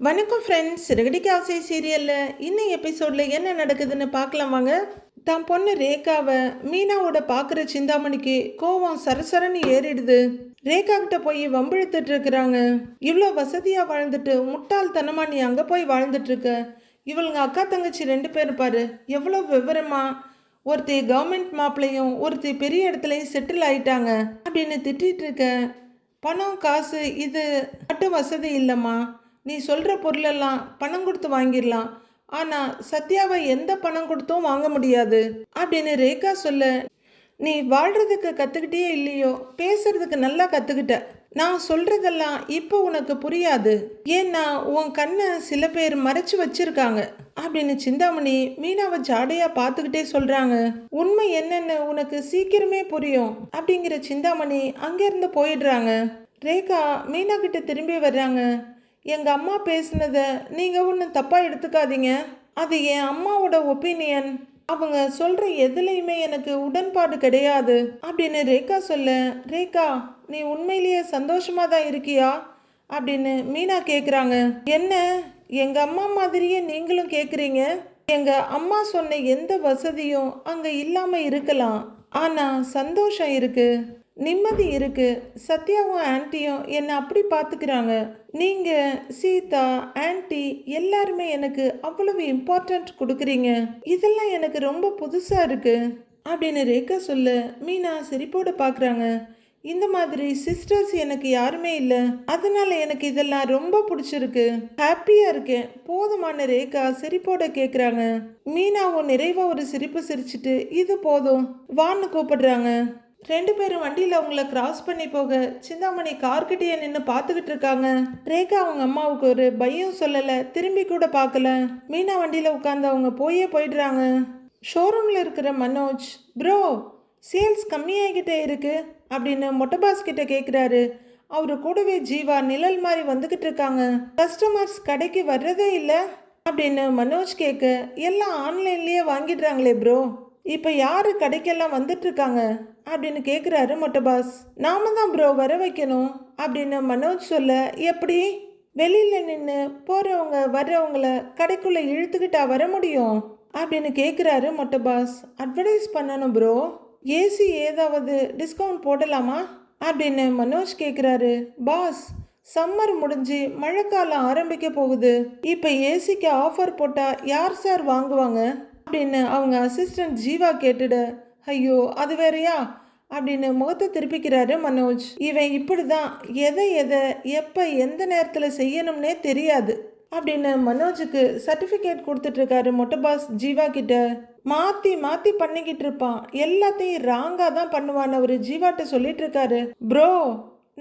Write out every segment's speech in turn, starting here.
வணக்கம் ஃப்ரெண்ட்ஸ். சிறகடிக்க ஆசை சீரியலில் இன்னும் எபிசோடில் என்ன நடக்குதுன்னு பார்க்கலாம் வாங்க. தான் பொண்ணு ரேகாவை மீனாவோட பார்க்குற சிந்தாமணிக்கு கோவம் சரசரன்னு ஏறிடுது. ரேகா கிட்ட போய் வம்பிழுத்துட்டு இருக்கிறாங்க. இவ்வளோ வசதியாக வாழ்ந்துட்டு முட்டாள்தனமா நீ அங்கே போய் வாழ்ந்துட்டு இருக்க. இவளுங்க அக்கா தங்கச்சி 2 பேர் பாரு எவ்வளோ விவரமா, ஒருத்தி கவர்மெண்ட் மாப்பிள்ளையும் ஒருத்தி பெரிய இடத்துலையும் செட்டில் ஆயிட்டாங்க அப்படின்னு திட்டிகிட்டு இருக்க. பணம் காசு இது மட்டும் வசதி இல்லைம்மா. நீ சொல்கிற பொருளெல்லாம் பணம் கொடுத்து வாங்கிடலாம், ஆனால் சத்யாவை எந்த பணம் கொடுத்தும் வாங்க முடியாது அப்படின்னு ரேகா சொல்ல, நீ வாழ்கிறதுக்கு கற்றுக்கிட்டே இல்லையோ, பேசுறதுக்கு நல்லா கற்றுக்கிட்ட. நான் சொல்கிறதெல்லாம் இப்போ உனக்கு புரியாது, ஏன்னா உன் கண்ணை சில பேர் மறைச்சு வச்சிருக்காங்க அப்படின்னு சிந்தாமணி மீனாவை ஜாடையாக பார்த்துக்கிட்டே சொல்கிறாங்க. உண்மை என்னன்னு உனக்கு சீக்கிரமே புரியும் அப்படிங்கிற சிந்தாமணி அங்கேருந்து போயிடுறாங்க. ரேகா மீனா கிட்ட திரும்பி வர்றாங்க. எங்கள் அம்மா பேசுனதை நீங்கள் ஒன்றும் தப்பாக எடுத்துக்காதீங்க. அது என் அம்மாவோட ஒப்பீனியன். அவங்க சொல்கிற எதுலேயுமே எனக்கு உடன்பாடு கிடையாது அப்படின்னு ரேகா சொல்ல, ரேகா நீ உண்மையிலேயே சந்தோஷமாக தான் இருக்கியா அப்படின்னு மீனா கேட்குறாங்க. என்ன, எங்கள் அம்மா மாதிரியே நீங்களும் கேட்குறீங்க? எங்கள் அம்மா சொன்ன எந்த வசதியும் அங்கே இல்லாமல் இருக்கலாம், ஆனால் சந்தோஷம் இருக்குது, நிம்மதி இருக்கு. சத்யாவும் ஆன்ட்டியும் என்னை அப்படி பார்த்துக்கிறாங்க. நீங்கள் சீதா ஆன்ட்டி எல்லாருமே எனக்கு அவ்வளவு இம்பார்ட்டன்ட் கொடுக்குறீங்க. இதெல்லாம் எனக்கு ரொம்ப புதுசாக இருக்கு அப்படின்னு ரேகா சொல்ல, மீனா சிரிப்போடு பார்க்குறாங்க. இந்த மாதிரி சிஸ்டர்ஸ் எனக்கு யாருமே இல்லை, அதனால எனக்கு இதெல்லாம் ரொம்ப பிடிச்சிருக்கு, ஹாப்பியாக இருக்கேன் போதுமான ரேகா சிரிப்போட கேட்குறாங்க. மீனாவும் நிறைவாக ஒரு சிரிப்பு சிரிச்சிட்டு இது போதும் வான்னு கூப்பிடுறாங்க. 2 பேரும் வண்டியில் அவங்கள கிராஸ் பண்ணி போக சிந்தாமணி கார்கிட்டயே நின்று பார்த்துக்கிட்டு இருக்காங்க. ரேகா அவங்க அம்மாவுக்கு ஒரு பயம் சொல்லலை, திரும்பி கூட பார்க்கல. மீனா வண்டியில் உட்காந்து அவங்க போயிடுறாங்க. ஷோரூமில் இருக்கிற மனோஜ், ப்ரோ சேல்ஸ் கம்மியாகிக்கிட்டே இருக்கு அப்படின்னு மொட்டைபாஸ் கிட்ட கேட்குறாரு. அவரு கூடவே ஜீவா நிழல் மாதிரி வந்துக்கிட்டு இருக்காங்க. கஸ்டமர்ஸ் கடைக்கு வர்றதே இல்லை அப்படின்னு மனோஜ் கேட்க, எல்லாம் ஆன்லைன்லேயே வாங்கிடுறாங்களே ப்ரோ, இப்போ யார் கடைக்கெல்லாம் வந்துட்டுருக்காங்க அப்படின்னு கேட்குறாரு மொட்டைபாஸ். நாம தான் ப்ரோ வர வைக்கணும் அப்படின்னு மனோஜ் சொல்ல, எப்படி வெளியில் நின்று போகிறவங்க வர்றவங்கள கடைக்குள்ளே இழுத்துக்கிட்டா வர முடியும் அப்படின்னு கேட்குறாரு மொட்டைபாஸ். அட்வர்டைஸ் பண்ணணும் ப்ரோ, ஏசி ஏதாவது டிஸ்கவுண்ட் போடலாமா அப்படின்னு மனோஜ் கேட்குறாரு. பாஸ் சம்மர் முடிஞ்சு மழைக்காலம் ஆரம்பிக்க போகுது, இப்போ ஏசிக்கு ஆஃபர் போட்டால் யார் சார் வாங்குவாங்க அப்படின்னு அவங்க அசிஸ்டன்ட் ஜீவா கேட்டுட, ஐயோ அது வேறையா அப்படின்னு முகத்தை திருப்பிக்கிறாரு மனோஜ். இவன் இப்படி தான் எதை எப்போ எந்த நேரத்தில் செய்யணும்னே தெரியாது அப்படின்னு மனோஜுக்கு சர்டிஃபிகேட் கொடுத்துட்ருக்காரு மொட்டைபாஸ் ஜீவா கிட்ட. மாற்றி மாற்றி பண்ணிக்கிட்டு இருப்பான், எல்லாத்தையும் ராங்காக தான் பண்ணுவான்னு அவர் ஜீவாட்ட சொல்லிட்டு இருக்காரு. ப்ரோ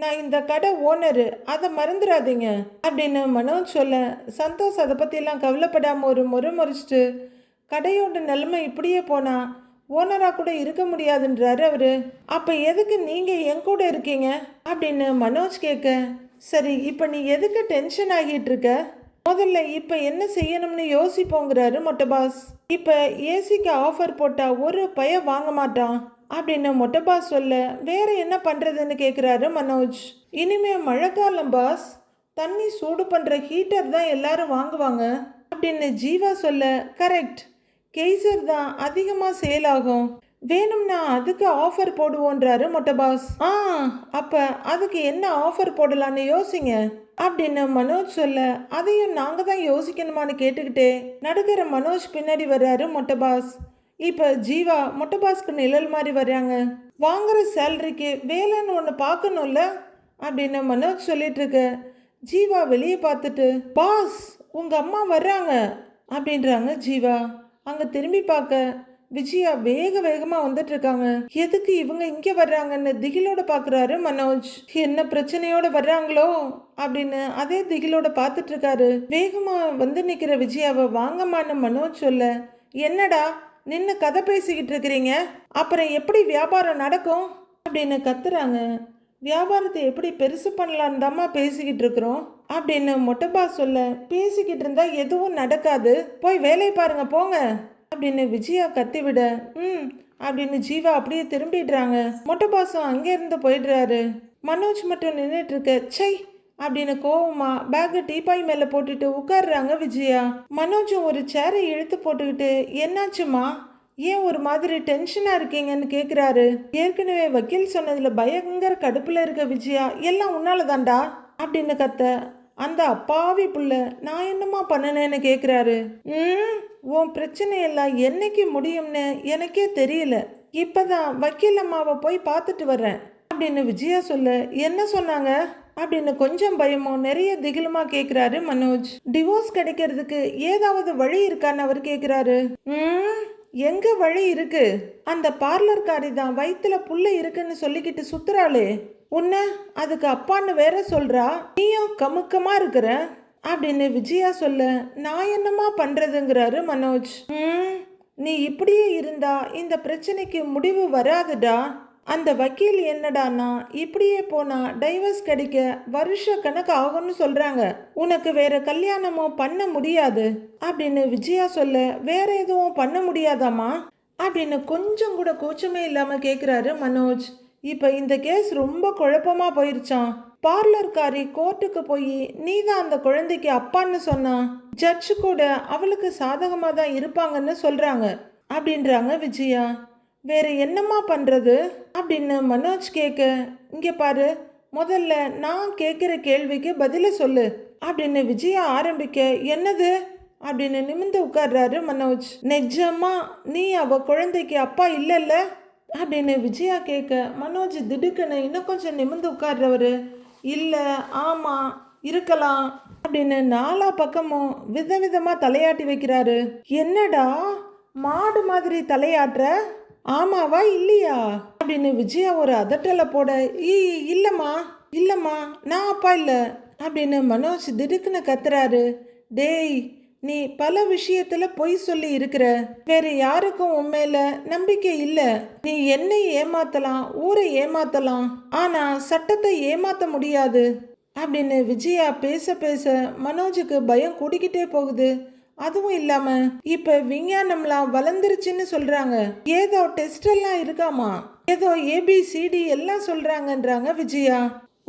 நான் இந்த கடை ஓனரு, அதை மறந்துடாதீங்க அப்படின்னு மனோஜ் சொல்ல, சந்தோஷ் அதை பற்றிலாம் கவலைப்படாமல் ஒரு முறைச்சிட்டு, கடையோட நிலைமை இப்படியே போனா ஓனராக கூட இருக்க முடியாதுன்றாரு அவரு. அப்போ எதுக்கு நீங்கள் என் கூட இருக்கீங்க அப்படின்னு மனோஜ் கேட்க, சரி இப்போ நீ எதுக்கு டென்ஷன் ஆகிட்டு இருக்க, முதல்ல இப்போ என்ன செய்யணும்னு யோசிப்போங்கிறாரு மொட்டைபாஸ். இப்போ ஏசிக்கு ஆஃபர் போட்டால் ஒரு பய வாங்க மாட்டான் அப்படின்னு மொட்டைபாஸ் சொல்ல, வேற என்ன பண்ணுறதுன்னு கேட்குறாரு மனோஜ். இனிமே மழைக்காலம் பாஸ், தண்ணி சூடு பண்ணுற ஹீட்டர் தான் எல்லாரும் வாங்குவாங்க அப்படின்னு ஜீவா சொல்ல, கரெக்ட், கெய்சர் தான் அதிகமாக சேல் ஆகும், வேணும்னா அதுக்கு ஆஃபர் போடுவோன்றாரு மொட்டைபாஸ். அப்போ அதுக்கு என்ன ஆஃபர் போடலான்னு யோசிங்க அப்படின்னு மனோஜ் சொல்ல, அதையும் நாங்கள் தான் யோசிக்கணுமான்னு கேட்டுக்கிட்டே நடுக்கிற மனோஜ் பின்னாடி வர்றாரு மொட்டைபாஸ். இப்போ ஜீவா மொட்டைபாஸ்க்கு நிழல் மாதிரி வர்றாங்க. வாங்குற சேலரிக்கு வேலைன்னு ஒன்று பார்க்கணும்ல அப்படின்னு மனோஜ் சொல்லிட்டு இருக்க, ஜீவா வெளியே பார்த்துட்டு, பாஸ் உங்கள் அம்மா வர்றாங்க அப்படின்றாங்க ஜீவா. அங்கே திரும்பி பார்க்க விஜயா வேகமாக வந்துட்டு இருக்காங்க. எதுக்கு இவங்க இங்கே வர்றாங்கன்னு திகிலோட பார்க்குறாரு மனோஜ். என்ன பிரச்சனையோட வர்றாங்களோ அப்படின்னு அதே திகிலோட பார்த்துட்டு இருக்காரு. வேகமாக வந்து நிற்கிற விஜயாவை வாங்கம்மான்னு மனோஜ் சொல்ல, என்னடா நின்று கதை பேசிக்கிட்டு இருக்கிறீங்க, அப்புறம் எப்படி வியாபாரம் நடக்கும் அப்படின்னு கத்துறாங்க. வியாபாரத்தை எப்படி பெருசு பண்ணலான்னு தாம்மா பேசிக்கிட்டு இருக்கிறோம் அப்படின்னு மொட்டைபாஸ் சொல்ல, பேசிக்கிட்டு இருந்தா எதுவும் நடக்காது, போய் வேலையை பாருங்க போங்க அப்படின்னு விஜயா கத்திவிட, அப்படின்னு ஜீவா அப்படியே திரும்பிடுறாங்க. மொட்டைபாஸும் அங்கேருந்து போயிடுறாரு. மனோஜ் மட்டும் நின்றுட்டு இருக்க, சை அப்படின்னு கோவமா பேக்கை டீப்பாய் மேல போட்டுட்டு உட்கார்றாங்க விஜயா. மனோஜும் ஒரு சேரை இழுத்து போட்டுக்கிட்டு, என்னாச்சுமா, ஏன் ஒரு மாதிரி டென்ஷனா இருக்கீங்கன்னு கேக்குறாரு. ஏற்கனவே வக்கீல் சொன்னதுல பயங்கர கடுப்புல இருக்க விஜயா, எல்லாம் உன்னால தான்டா அப்படின்னு கத்த, அந்த அப்பாவி புள்ள நான் என்னம்மா பண்ணனேன்னு கேக்குறாரு. உன் பிரச்சனையெல்லாம் என்னைக்கு முடியும்னு எனக்கே தெரியல, இப்பதான் வக்கீல் அம்மாவை போய் பார்த்துட்டு வர்றேன் அப்படின்னு விஜயா சொல்ல, என்ன சொன்னாங்க அப்படின்னு கொஞ்சம் பயமும் நிறைய திகிலுமா கேக்குறாரு மனோஜ். டிவோர்ஸ் கிடைக்கிறதுக்கு ஏதாவது வழி இருக்கான்னு அவர் கேக்குறாரு. எங்க வழி இருக்கு, அந்த பார்லர்காரி தான் வயிற்றுல புள்ள இருக்குன்னு சொல்லிக்கிட்டு சுத்துறாளே, உன்ன அதுக்கு அப்பான்னு வேற சொல்றா, நீயும் கமுக்கமா இருக்கிற அப்படின்னு விஜயா சொல்ல, நான் என்னமா பண்றதுங்கிறாரு மனோஜ். நீ இப்படியே இருந்தா இந்த பிரச்சனைக்கு முடிவு வராதுடா. அந்த வக்கீல் என்னடானா, இப்படியே போனா டைவர்ஸ் கிடைக்க வருஷ கணக்கு ஆகும்னு சொல்றாங்க, உனக்கு வேற கல்யாணமோ பண்ண முடியாது அப்படின்னு விஜயா சொல்ல, வேற எதுவும் பண்ண முடியாதாமா அப்படின்னு கொஞ்சம் கூட கூச்சமே இல்லாம கேக்குறாரு மனோஜ். இப்ப இந்த கேஸ் ரொம்ப குழப்பமா போயிருச்சான். பார்லர்காரி கோர்ட்டுக்கு போய் நீதான் அந்த குழந்தைக்கு அப்பான்னு சொன்னா ஜட்ஜு கூட அவளுக்கு சாதகமா தான் இருப்பாங்கன்னு சொல்றாங்க அப்படின்றாங்க விஜயா. வேற என்னம்மா பண்றது அப்படின்னு மனோஜ் கேட்க, இங்க பாரு, முதல்ல நான் கேட்குற கேள்விக்கு பதில சொல்லு அப்படின்னு விஜயா ஆரம்பிக்க, என்னது அப்படின்னு நிமிந்து உட்கார்றாரு மனோஜ். நிஜமா நீ அவ குழந்தைக்கு அப்பா இல்லைல்ல அப்படின்னு விஜயா கேட்க, மனோஜ் திடுக்குன்னு இன்னும் கொஞ்சம் நிமிந்து உட்கார்றவரு, இல்லை ஆமாம் இருக்கலாம் அப்படின்னு நாலா பக்கமும் விதவிதமா தலையாட்டி வைக்கிறாரு. என்னடா மாடு மாதிரி தலையாட்டுற, ஆமாவா இல்லையா அப்படின்னு விஜயா ஒரு அதட்டலை போட, இல்லைம்மா இல்லைம்மா நான் அப்பா இல்லை அப்படின்னு மனோஜ் திடுக்குன்னு கத்துறாரு. டேய், நீ பல விஷயத்துல பொய் சொல்லி இருக்கிற, வேற யாருக்கும் உண்மையில நம்பிக்கை இல்ல. நீ என்னை ஏமாத்தலாம், ஊரை ஏமாத்தலாம், ஆனா சட்டத்தை ஏமாத்த முடியாது அப்படின்னு விஜயா பேச பேச மனோஜுக்கு பயம் கூடிக்கிட்டே போகுது. அதுவும் இல்லாம இப்ப விஞ்ஞானம்லாம் வளர்ந்துருச்சுன்னு சொல்றாங்க, ஏதோ டெஸ்ட் எல்லாம் இருக்காமா, ஏதோ ABCD எல்லாம் சொல்றாங்கன்றாங்க விஜயா.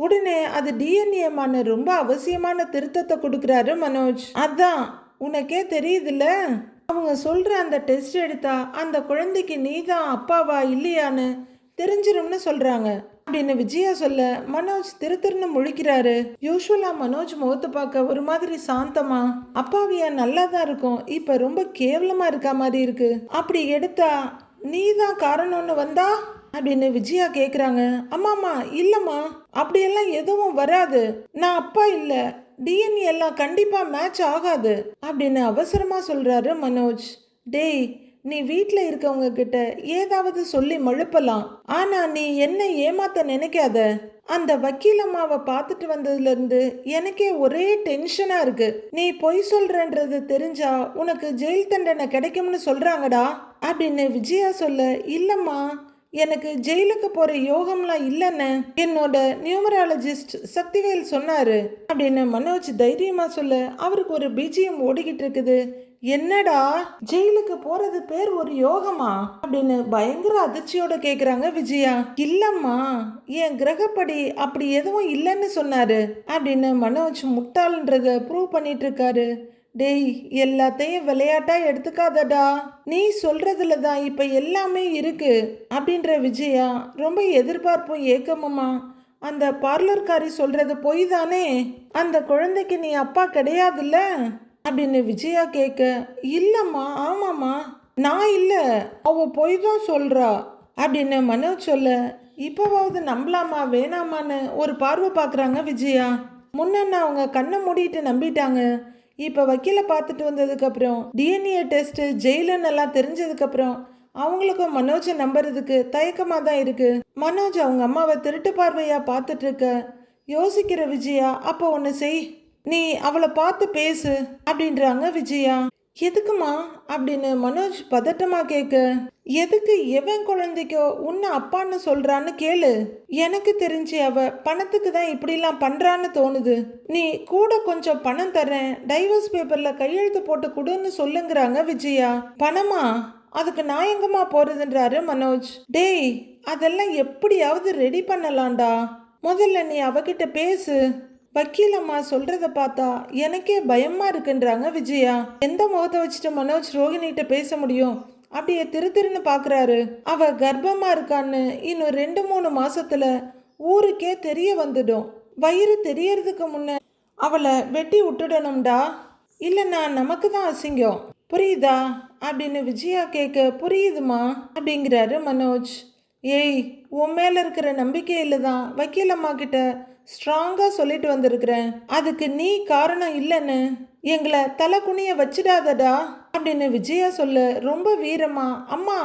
உடனே அது DNA ரொம்ப அவசியமான திருத்தத்தை கொடுக்கறாரு மனோஜ். அதான் உனக்கே தெரியுதுல்ல, அவங்க சொல்ற அந்த டெஸ்ட் எடுத்தா அந்த குழந்தைக்கு நீதான் அப்பாவா இல்லையான்னு தெரிஞ்சிரும்னு சொல்றாங்க அப்படின்னு விஜயா சொல்ல, மனோஜ் திருன்னு முழிக்கிறாரு. யூஸ்வலா மனோஜ் முகத்தை பார்க்க ஒரு மாதிரி சாந்தமா, அப்பாவியா நல்லா தான் இருக்கும், இப்ப ரொம்ப கேவலமா இருக்க மாதிரி இருக்கு, அப்படி எடுத்தா நீதான் காரணம்னு வந்தா அப்படின்னு விஜயா கேக்குறாங்க. அம்மாமா இல்லம்மா, அப்படியெல்லாம் எதுவும் வராது, நான் அப்பா இல்ல, DNA எல்லாம் கண்டிப்பா மேட்ச் ஆகாது அப்படின்னு அவசரமா சொல்றாரு மனோஜ். டேய், நீ வீட்டில் இருக்கவங்க கிட்ட ஏதாவது சொல்லி மழுப்பலாம், ஆனா நீ என்ன ஏமாத்த நினைக்காத. அந்த வக்கீல் அம்மாவை பார்த்துட்டு வந்ததுல இருந்து எனக்கே ஒரே டென்ஷனா இருக்கு. நீ பொய் சொல்றன்றது தெரிஞ்சா உனக்கு ஜெயில் தண்டனை கிடைக்கும்னு சொல்றாங்கடா அப்படின்னு விஜயா சொல்ல, இல்லம்மா எனக்கு ஜெயிலுக்கு போற யோகம்லாம் இல்லைன்னு என்னோட நியூமராலஜிஸ்ட் சக்திவேல் சொன்னாரு அப்படின்னு மனோஜ் தைரியமா சொல்ல, அவருக்கு ஒரு BGM ஓடிக்கிட்டு இருக்குது. என்னடா ஜெயிலுக்கு போறது பேர் ஒரு யோகமா அப்படின்னு பயங்கர அதிர்ச்சியோட கேக்குறாங்க விஜயா. இல்லம்மா, என் கிரகப்படி அப்படி எதுவும் இல்லைன்னு சொன்னாரு அப்படின்னு மனோஜ் முட்டாள்ன்றத ப்ரூவ் பண்ணிட்டு இருக்காரு. டேய், எல்லாத்தையும் விளையாட்டா எடுத்துக்காதடா, நீ சொல்றதுல தான் இப்ப எல்லாமே இருக்கு அப்படின்ற விஜயா ரொம்ப எதிர்பார்ப்பும் ஏக்கமுமா, அந்த பார்லர்காரி சொல்றது பொய் தானே, அந்த குழந்தைக்கு நீ அப்பா கிடையாதுல்ல அப்படின்னு விஜயா கேட்க, இல்லம்மா ஆமாம்மா நான் இல்லை, அவ பொய் தான் சொல்றா அப்படின்னு மனோஜ் சொல்ல, இப்போவாவது நம்பலாமா வேணாமான்னு ஒரு பார்வை பார்க்குறாங்க விஜயா. முன்ன அவங்க கண்ணை மூடிட்டு நம்பிட்டாங்க, இப்போ வக்கீலை பார்த்துட்டு வந்ததுக்கப்புறம் DNA டெஸ்ட் ஜெயிலுன்னு எல்லாம் தெரிஞ்சதுக்கப்புறம் அவங்களுக்கும் மனோஜை நம்புறதுக்கு தயக்கமாக தான் இருக்கு. மனோஜ் அவங்க அம்மாவை திருட்டு பார்வையா பார்த்துட்டு இருக்க யோசிக்கிற விஜயா, அப்போ ஒன்று செய், நீ அவளை பார்த்து பேசு அப்படின்றாங்க விஜயா. எதுக்குமா அப்படின்னு மனோஜ் பதட்டமா கேட்க, எதுக்கு எவன் குழந்தைக்கோ உன்னை அப்பான்னு சொல்றான்னு கேளு, எனக்கு தெரிஞ்சு அவ பணத்துக்கு தான் இப்படிலாம் பண்றான்னு தோணுது, நீ கூட கொஞ்சம் பணம் தரேன், டைவர்ஸ் பேப்பர்ல கையெழுத்து போட்டு கொடுன்னு சொல்லுங்கிறாங்க விஜயா. பணமா, அதுக்கு நான் எங்கம்மா போறதுன்றாரு மனோஜ். டேய், அதெல்லாம் எப்படியாவது ரெடி பண்ணலாம்டா, முதல்ல நீ அவகிட்ட பேசு வக்கீல் அம்மா சொல்றத பார்த்தா எனக்கே பயமா இருக்குன்றாங்க விஜயா. எந்த முகத்தை வச்சுட்டு மனோஜ் ரோஹிணிகிட்ட பேச முடியும்? அப்படியே திருன்னு பாக்குறாரு. அவ கர்ப்பமா இருக்கான்னு இன்னும் 2-3 மாசத்துல ஊருக்கே தெரிய வந்துடும். வயிறு தெரியறதுக்கு முன்ன அவளை வெட்டி விட்டுடணும்டா, இல்லைன்னா நமக்கு தான் அசிங்கம். புரியுதா அப்படின்னு விஜயா கேட்க, புரியுதுமா அப்படிங்கிறாரு மனோஜ். ஏய், உன் மேல இருக்கிற நம்பிக்கையில தான் வக்கீல் அம்மா கிட்ட ஸ்ட்ராங்கா சொல்லிட்டு வந்திருக்கிறேன். அதுக்கு நீ காரணம் இல்லைன்னு எங்களை தலை குனிய வச்சிடாதடா அப்படின்னு விஜயா சொல்ல, ரொம்ப வீரமா, அம்மா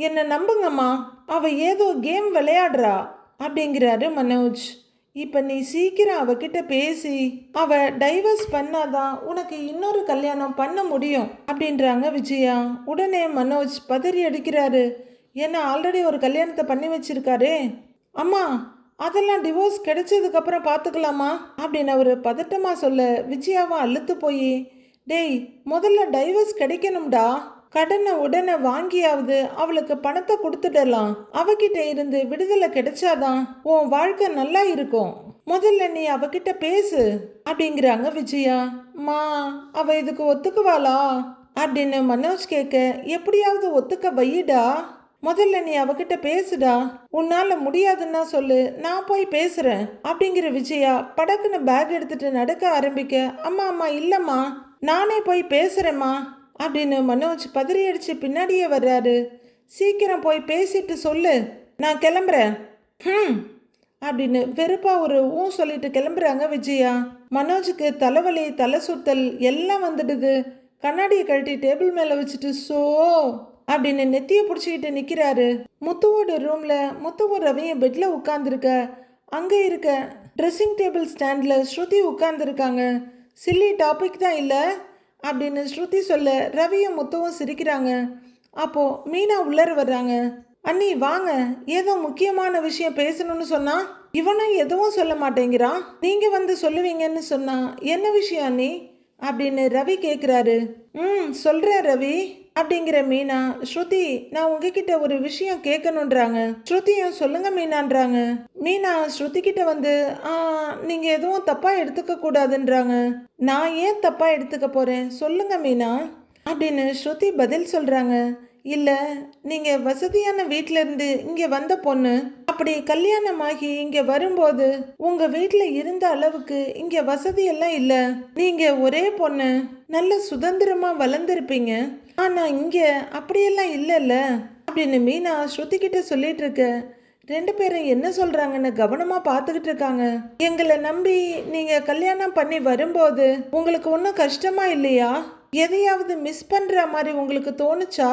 என்னை நம்புங்கம்மா, அவ ஏதோ கேம் விளையாடுறா அப்படிங்கிறாரு மனோஜ். இப்போ நீ சீக்கிரம் அவகிட்ட பேசி அவ டைவர்ஸ் பண்ணாதான் உனக்கு இன்னொரு கல்யாணம் பண்ண முடியும் அப்படின்றாங்க விஜயா. உடனே மனோஜ் பதறி அடிக்கிறாரு. ஏன்னா ஆல்ரெடி ஒரு கல்யாணத்தை பண்ணி வச்சிருக்காரே. அம்மா அதெல்லாம் டிவோர்ஸ் கிடைச்சதுக்கப்புறம் பார்த்துக்கலாமா அப்படின்னு அவர் பதட்டமாக சொல்ல, விஜயாவை அழுத்து போய், டேய் முதல்ல டைவர்ஸ் கிடைக்கணும்டா, கடனை உடனே வாங்கியாவது அவளுக்கு பணத்தை கொடுத்துடலாம், அவகிட்ட இருந்து விடுதலை கிடைச்சாதான் உன் வாழ்க்கை நல்லா இருக்கும், முதல்ல நீ அவகிட்ட பேசு அப்படிங்கிறாங்க விஜயா. மா அவ இதுக்கு ஒத்துக்குவாளா அப்படின்னு மனோஜ் கேட்க, எப்படியாவது ஒத்துக்க வையிடா, முதல்ல நீ அவகிட்ட பேசுடா, உன்னால முடியாதுன்னா சொல்லு, நான் போய் பேசுறேன் அப்படிங்கிற விஜயா படக்குன்னு பேக் எடுத்துட்டு நடக்க ஆரம்பிக்க, அம்மா அம்மா இல்லம்மா நானே போய் பேசுறேம்மா அப்படின்னு மனோஜ் பதறி அடிச்சு பின்னாடியே வர்றாரு. சீக்கிரம் போய் பேசிட்டு சொல்லு, நான் கிளம்புறேன் அப்படின்னு வெறுப்பா ஒரு சொல்லிட்டு கிளம்புறாங்க விஜயா. மனோஜுக்கு தலைவலி, தலை சுத்தல் எல்லாம் வந்துடுது. கண்ணாடியை கழட்டி டேபிள் மேலே வச்சுட்டு சோ அப்படின்னு நெத்தியை பிடிச்சிக்கிட்டு நிற்கிறாரு. முத்துவோட ரூம்ல முத்துவோ ரவியும் பெட்ல உட்காந்துருக்க, அங்கே இருக்க ட்ரெஸ்ஸிங் டேபிள் ஸ்டாண்டில் ஸ்ருதி உட்காந்துருக்காங்க. சில்லி டாபிக் தான் இல்லை அப்படின்னு ஸ்ருதி சொல்ல, ரவியும் முத்துவும் சிரிக்கிறாங்க. அப்போது மீனா உள்ளர வர்றாங்க. அண்ணி வாங்க, ஏதோ முக்கியமான விஷயம் பேசணும்னு சொன்னா இவனும் எதுவும் சொல்ல மாட்டேங்கிறான், நீங்கள் வந்து சொல்லுவீங்கன்னு சொன்னா என்ன விஷயம் அண்ணி அப்படின்னு ரவி கேட்குறாரு. சொல்கிறேன் ரவி அப்படிங்கிற மீனா, ஸ்ருதி நான் உங்ககிட்ட ஒரு விஷயம் கேட்கணுன்றாங்க. ஸ்ருதியும் சொல்லுங்க மீனான்றாங்க. மீனா ஸ்ருதி கிட்ட வந்து நீங்க எதுவும் தப்பா எடுத்துக்க கூடாதுன்றாங்க. நான் ஏன் தப்பா எடுத்துக்க போறேன் சொல்லுங்க மீனா அப்படின்னு ஸ்ருதி பதில் சொல்றாங்க. இல்ல, நீங்க வசதியான வீட்ல இருந்து இங்க வந்த பொண்ணு, அப்படி கல்யாணமாகி இங்க வரும்போது உங்க வீட்ல இருந்த அளவுக்கு இங்க வசதி எல்லாம் இல்ல, நீங்க ஒரே பொண்ணு, நல்ல சுதந்திரமா வளர்ந்துருப்பீங்க, ஆனா இங்க அப்படியெல்லாம் இல்லைல்ல அப்படின்னு மீனா ஸ்ருதி கிட்ட சொல்லிட்டு இருக்க, 2 பேரும் என்ன சொல்றாங்கன்னு கவனமா பார்த்துக்கிட்டு இருக்காங்க. எங்களை நம்பி நீங்க கல்யாணம் பண்ணி வரும்போது உங்களுக்கு ஒன்றும் கஷ்டமா இல்லையா, எதையாவது மிஸ் பண்ற மாதிரி உங்களுக்கு தோணுச்சா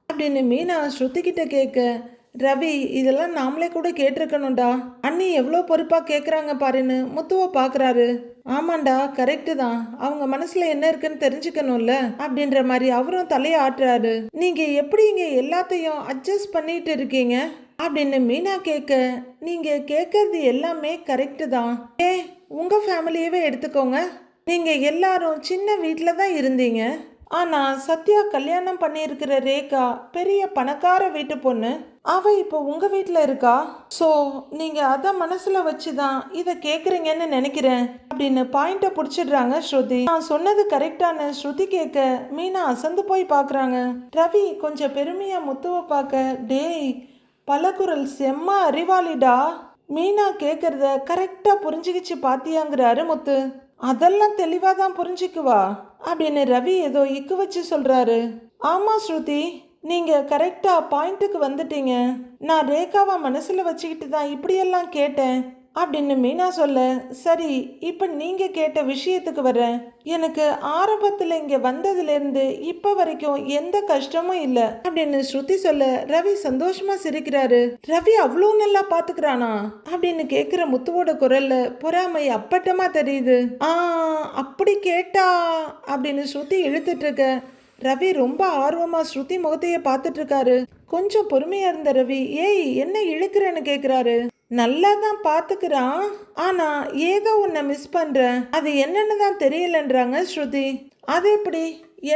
அப்படின்னு மீனா ஸ்ருதி கிட்ட கேட்க, ரவி இதெல்லாம் நாமளே கூட கேட்டிருக்கணும்டா, அண்ணி எவ்வளோ பொறுப்பாக கேட்குறாங்க பாருன்னு முத்துவை பார்க்குறாரு. ஆமாண்டா கரெக்டு தான், அவங்க மனசில் என்ன இருக்குன்னு தெரிஞ்சுக்கணும்ல அப்படின்ற மாதிரி அவரும் தலையை ஆட்டுறாரு. நீங்கள் எப்படி இங்கே எல்லாத்தையும் அட்ஜஸ்ட் பண்ணிட்டு இருக்கீங்க அப்படின்னு மீனா கேட்க, நீங்கள் கேட்கறது எல்லாமே கரெக்டு தான். உங்கள் ஃபேமிலியவே எடுத்துக்கோங்க, நீங்கள் எல்லாரும் சின்ன வீட்டில் தான் இருந்தீங்க, ஆனால் சத்யா கல்யாணம் பண்ணியிருக்கிற ரேகா பெரிய பணக்கார வீட்டு பொண்ணு, அவ இப்போ உங்க வீட்டில் இருக்கா. ஸோ நீங்க அதை மனசுல வச்சு தான் இதை கேட்குறீங்கன்னு நினைக்கிறேன் அப்படின்னு பாயிண்ட்டை பிடிச்சிடுறாங்க ஸ்ருதி. நான் சொன்னது கரெக்டான ஸ்ருதி கேட்க மீனா அசந்து போய் பார்க்குறாங்க. ரவி கொஞ்சம் பெருமையா முத்துவை பார்க்க, டேய் பலகுரல் செம்ம அறிவாளிடா, மீனா கேட்குறத கரெக்டாக புரிஞ்சுக்கிச்சு பாத்தியாங்கிறாரு முத்து. அதெல்லாம் தெளிவாக தான் புரிஞ்சுக்குவா அப்படின்னு ரவி ஏதோ இக்கு வச்சு சொல்கிறாரு. ஆமாம் ஸ்ருதி, நீங்கள் கரெக்டாக பாயிண்ட்டுக்கு வந்துட்டீங்க, நான் ரேகாவை மனசில் வச்சுக்கிட்டு தான் இப்படியெல்லாம் கேட்டேன் அப்படின்னு மீனா சொல்ல, சரி இப்போ நீங்கள் கேட்ட விஷயத்துக்கு வரேன். எனக்கு ஆரம்பத்தில் இங்கே வந்ததுலேருந்து இப்போ வரைக்கும் எந்த கஷ்டமும் இல்லை அப்படின்னு ஸ்ருதி சொல்ல, ரவி சந்தோஷமா சிரிக்கிறாரு. ரவி அவ்வளோ நல்லா பார்த்துக்கிறானா அப்படின்னு கேட்குற முத்துவோட குரல்ல பொறாமை அப்பட்டமா தெரியுது. அப்படி கேட்டா அப்படின்னு ஸ்ருதி இழுத்துட்டு இருக்க, ரவி ரொம்ப ஆர்வமா ஸ்ருதி முகத்தையே பார்த்துட்டு இருக்காரு. கொஞ்சம் பொறுமையா இருந்த ரவி, ஏய் என்ன இழுக்கிறேன்னு கேட்குறாரு. நல்லா தான் பார்த்துக்கிறான், ஆனா ஏதோ ஒன்றை மிஸ் பண்றேன், அது என்னன்னு தான் தெரியலன்றாங்க ஸ்ருதி. அது எப்படி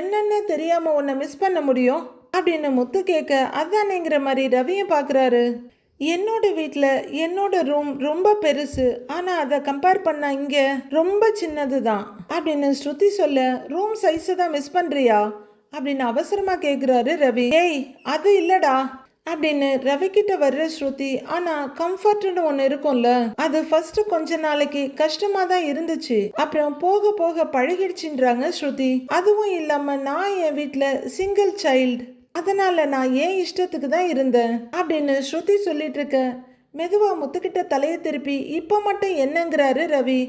என்னன்னு தெரியாம உன்னை மிஸ் பண்ண முடியும் அப்படின்னு முத்து கேட்க, அதானேங்கிற மாதிரி ரவியும் பார்க்குறாரு. என்னோட வீட்டில் என்னோட ரூம் ரொம்ப பெருசு, ஆனால் அதை கம்பேர் பண்ணா இங்கே ரொம்ப சின்னது தான் அப்படின்னு ஸ்ருதி சொல்ல, ரூம் சைஸை தான் மிஸ் பண்ணுறியா அப்படின்னு அவசரமாக கேட்குறாரு ரவி. ஏய் அது இல்லடா அப்படின்னு ரவி கிட்ட வர்ற ஸ்ருதி. ஆனால் கம்ஃபர்ட்னு ஒன்று இருக்கும்ல, அது ஃபர்ஸ்ட் கொஞ்ச நாளைக்கு கஷ்டமாக தான் இருந்துச்சு, அப்புறம் போக போக பழகிடுச்சுன்றாங்க ஸ்ருதி. அதுவும் இல்லாமல் நான் என் வீட்டில் சிங்கிள் சைல்டு, அதனால நான் ஏன் இஷ்டத்துக்கு தான் இருந்தேன் அப்படின்னு ஸ்ருதி சொல்லிட்டு இருக்க, மெதுவா முத்துக்கிட்ட தலையை திருப்பி இப்போ மட்டும் என்னங்கிறாரு ரவி.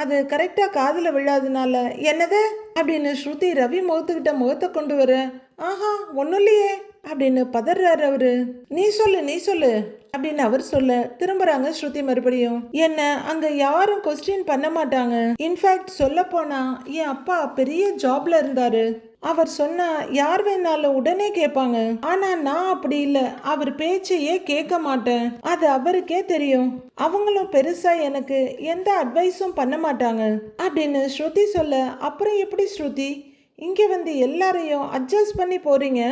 அது கரெக்டா காதுல விழாதனால என்னது அப்படின்னு ஸ்ருதி ரவி முகத்துக்கிட்ட முகத்தை கொண்டு வர, ஆஹா ஒன்னும் இல்லையே அப்படின்னு பதறாரு அவரு. நீ சொல்லு அப்படின்னு அவர் சொல்ல திரும்புறாங்க ஸ்ருதி மறுபடியும். என்ன அங்க யாரும் கொஸ்டின் பண்ண மாட்டாங்க. இன்ஃபேக்ட் சொல்ல போனா என் அப்பா பெரிய ஜாப்ல இருந்தாரு, அவர் சொன்னா யார் வேணாலும் உடனே கேட்பாங்க. ஆனா நான் அப்படி இல்லை, அவர் பேச்சையே கேட்க மாட்டேன், அது அவருக்கே தெரியும். அவங்களும் பெருசா எனக்கு எந்த அட்வைஸும் பண்ண மாட்டாங்க அப்படின்னு ஸ்ருதி சொல்ல, அப்புறம் எப்படி ஸ்ருதி இங்க வந்து எல்லாரையும் அட்ஜஸ்ட் பண்ணி போறீங்க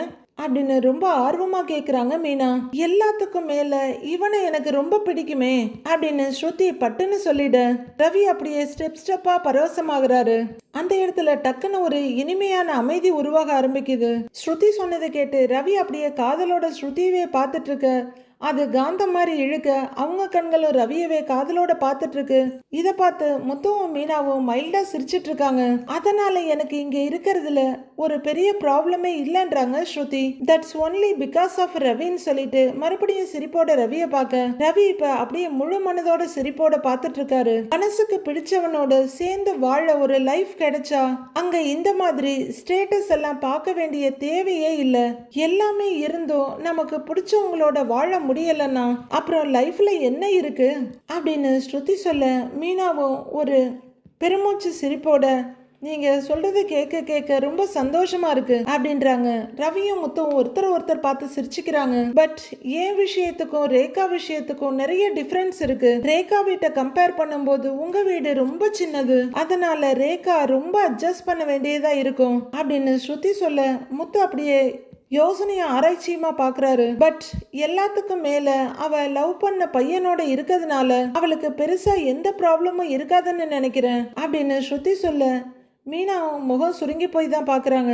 அப்படின்னு ரொம்ப ஆர்வமா கேக்குறாங்க மீனா. எல்லாத்துக்கும் மேல இவனை எனக்கு ரொம்ப பிடிக்குமே அப்படின்னு ஸ்ருதி பட்டுன்னு சொல்லிட, ரவி அப்படியே ஸ்டெப்பா பரவசமாகறாரு. அந்த இடத்துல டக்குன்னு ஒரு இனிமையான அமைதி உருவாக ஆரம்பிக்குது. ஸ்ருதி சொன்னதை கேட்டு ரவி அப்படியே காதலோட ஸ்ருதியவே பார்த்துட்டு இருக்க, அது காந்தம் மாதிரி இழுக்க அவங்க கண்களும் ரவியவே காதலோட பார்த்துட்டு இருக்கு. இதை பார்த்து முத்துவும் மீனாவும் மைல்டா சிரிச்சிட்டு இருக்காங்க. அதனால எனக்கு இங்க இருக்கிறதுல ஒரு பெரிய ப்ராப்ளமே இல்லைன்றாங்க ஸ்ருதி. தட்ஸ் ஒன்லி பிகாஸ் ஆஃப் ரவின்னு சொல்லிட்டு மறுபடியும் சிரிப்போட ரவியை பார்க்க, ரவி இப்ப அப்படியே முழு மனதோட சிரிப்போட பார்த்துட்டு இருக்காரு. மனசுக்கு பிடிச்சவனோட சேர்ந்து வாழ ஒரு லைஃப் கிடைச்சா அங்க இந்த மாதிரி ஸ்டேட்டஸ் எல்லாம் பார்க்க வேண்டிய தேவையே இல்லை. எல்லாமே இருந்தும் நமக்கு பிடிச்சவங்களோட வாழ முடியலன்னா அப்புறம் லைஃப்ல என்ன இருக்கு அப்படின்னு ஸ்ருதி சொல்ல, மீனாவும் ஒரு பெருமூச்சு சிரிப்போட நீங்க சொல்றது கேட்க கேட்க ரொம்ப சந்தோஷமா இருக்கு அப்படின்றாங்க. ரவியும் முத்தும் ஒருத்தர் பார்த்து சிரிச்சுக்கிறாங்க. பட் என் விஷயத்துக்கும் ரேகா விஷயத்துக்கும் நிறைய டிஃபரன்ஸ் இருக்கு. ரேகா வீட்டை கம்பேர் பண்ணும்போது உங்க வீடு ரொம்ப சின்னது, அதனால ரேகா ரொம்ப அட்ஜஸ்ட் பண்ண வேண்டியதா இருக்கும் அப்படின்னு ஸ்ருதி சொல்ல, முத்து அப்படியே யோசனைய ஆராய்ச்சியுமா பாக்குறாரு. பட் எல்லாத்துக்கும் மேல அவ லவ் பண்ண பையனோட இருக்கிறதுனால அவளுக்கு பெருசா எந்த ப்ராப்ளமும் இருக்காதுன்னு நினைக்கிறேன் அப்படின்னு ஸ்ருதி சொல்ல, மீனா முகம் சுருங்கி போய் தான் பாக்குறாங்க.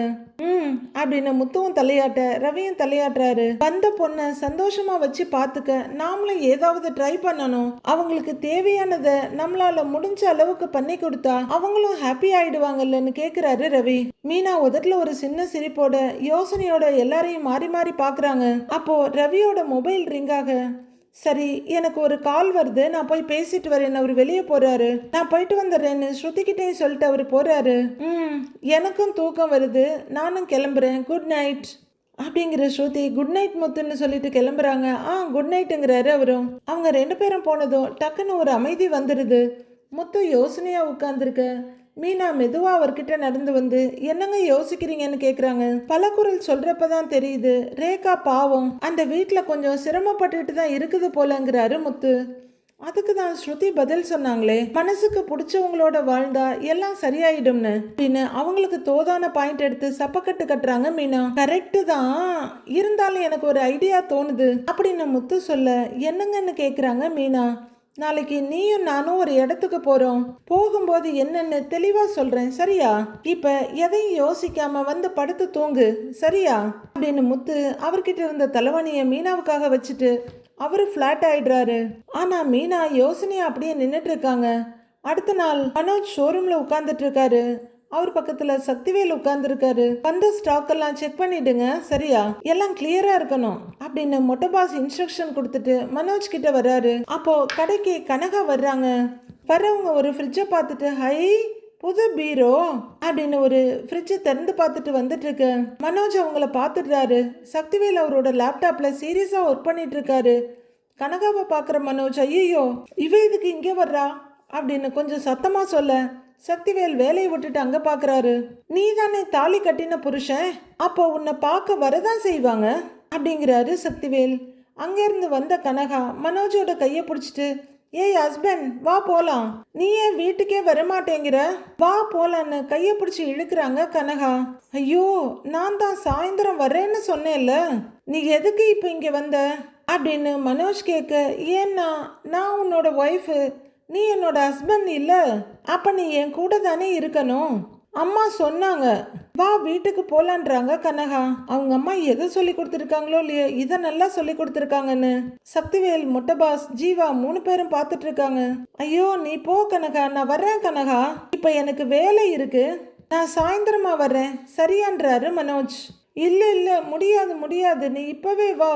அப்படின்னு முத்துவும் தலையாட்ட ரவியும் தலையாட்டுறாரு. வந்த பொண்ணை சந்தோஷமா வச்சு பாத்துக்க நாமளும் ஏதாவது ட்ரை பண்ணணும். அவங்களுக்கு தேவையானத நம்மளால முடிஞ்ச அளவுக்கு பண்ணி கொடுத்தா அவங்களும் ஹாப்பி ஆயிடுவாங்கல்லன்னு கேக்குறாரு ரவி. மீனா உதட்டுல ஒரு சின்ன சிரிப்போட யோசனையோட எல்லாரையும் மாறி மாறி பாக்குறாங்க. அப்போ ரவியோட மொபைல் ரிங்காக, சரி எனக்கு ஒரு கால் வருது, நான் போய் பேசிட்டு வரேன், அவர் வெளியே போறாரு, நான் போயிட்டு வந்துடுறேன்னு ஸ்ருதிக்கிட்டையும் சொல்லிட்டு அவர் போறாரு. எனக்கும் தூக்கம் வருது, நானும் கிளம்புறேன், குட் நைட் அப்படிங்கிற ஸ்ருதி குட் நைட் முத்துன்னு சொல்லிட்டு கிளம்புறாங்க. குட் நைட்டுங்கிறாரு அவரும். அவங்க ரெண்டு பேரும் போனதும் டக்குன்னு ஒரு அமைதி வந்துடுது. முத்து யோசனையா உட்கார்ந்துருக்க, மீனா மெதுவா அவர்கிட்ட நடந்து வந்து என்னங்க யோசிக்கிறீங்கன்னு கேக்குறாங்க. பல குரல் சொல்றப்பதான் தெரியுது ரேகா பாவம் அந்த வீட்டுல கொஞ்சம் சிரமப்பட்டுட்டு தான் இருக்குது போலங்கிறாரு முத்து. அதுக்கு தான் ஸ்ருதி பதில் சொன்னாங்களே, மனசுக்கு பிடிச்சவங்களோட வாழ்ந்தா எல்லாம் சரியாயிடும்னு அப்படின்னு அவங்களுக்கு தோதான பாயிண்ட் எடுத்து சப்பக்கட்டு கட்டுறாங்க மீனா. கரெக்டு தான், இருந்தாலும் எனக்கு ஒரு ஐடியா தோணுது அப்படின்னு முத்து சொல்ல, என்னங்கன்னு கேக்குறாங்க மீனா. நாளைக்கு நீயும் நானும் ஒரு இடத்துக்கு போறோம், போகும்போது என்னன்னு தெளிவா சொல்றேன் சரியா? இப்ப எதையும் யோசிக்காம வந்து படுத்து தூங்கு சரியா அப்படின்னு முத்து அவர்கிட்ட இருந்த தலைவணிய மீனாவுக்காக வச்சுட்டு அவரு ஃபிளாட் ஆயிடுறாரு. ஆனா மீனா யோசனையா அப்படியே நின்றுட்டு இருக்காங்க. அடுத்த நாள் மனோஜ் ஷோரூம்ல உட்கார்ந்துட்டு இருக்காரு. அவர் பக்கத்துல சக்திவேல் உட்கார்ந்து இருக்காரு. வந்த ஸ்டாக் எல்லாம் செக் பண்ணிடுங்க சரியா, எல்லாம் கிளியரா இருக்கணும் அப்படின்னு மொட்டை பாஸ் இன்ஸ்ட்ரக்ஷன் கொடுத்துட்டு மனோஜ் கிட்ட வர்றாரு. அப்போ கடைக்கு கனகா வர்றாங்க. வர்றவங்க ஒரு ஃப்ரிட்ஜை பார்த்துட்டு, ஹை புது பீரோ அப்படின்னு ஒரு ஃப்ரிட்ஜை திறந்து பார்த்துட்டு வந்துட்டு இருக்கு. மனோஜ் அவங்கள பார்த்துடுறாரு. சக்திவேல் அவரோட லேப்டாப்ல சீரியஸா ஒர்க் பண்ணிட்டு இருக்காரு. கனகாவை பார்க்குற மனோஜ், ஐயோ இவ இதுக்கு இங்கே வர்றா அப்படின்னு கொஞ்சம் சத்தமா சொல்ல, சக்திவேல் வேலையை விட்டுட்டு அங்க பாக்குறாரு. நீ தானே தாலி கட்டின புருஷன், அப்போ உன்னை பார்க்க வரதான் செய்வாங்க அப்படிங்கிறாரு சக்திவேல். அங்கிருந்து வந்த கனகா மனோஜோட கையை பிடிச்சிட்டு, ஏய் ஹஸ்பண்ட் வா போலாம், நீ ஏன் வீட்டுக்கே வரமாட்டேங்கிற, வா போலான்னு கையை பிடிச்சி இழுக்கிறாங்க கனகா. ஐயோ நான் தான் சாயந்தரம் வர்றேன்னு சொன்னேன்ல, நீ எதுக்கு இப்போ இங்கே வந்த அப்படின்னு மனோஜ் கேட்க, ஏன்னா நான் உன்னோட ஒய்ஃபு, நீ என்னோட ஹஸ்பண்ட் இல்லை, அப்போ நீ என் கூட தானே இருக்கணும். அம்மா சொன்னாங்க வா வீட்டுக்கு போலான்றாங்க கனகா. அவங்க அம்மா எதை சொல்லி கொடுத்துருக்காங்களோ இல்லையோ இதை நல்லா சொல்லி கொடுத்துருக்காங்கன்னு சக்திவேல், முட்டைபாஸ், ஜீவா 3 பேரும் பார்த்துட்டு இருக்காங்க. ஐயோ நீ போ கனகா, நான் வர்றேன் கனகா, இப்போ எனக்கு வேலை இருக்கு, நான் சாயந்தரமா வர்றேன் சரியான்றாரு மனோஜ். இல்லை இல்லை முடியாது முடியாது, நீ இப்பவே வா,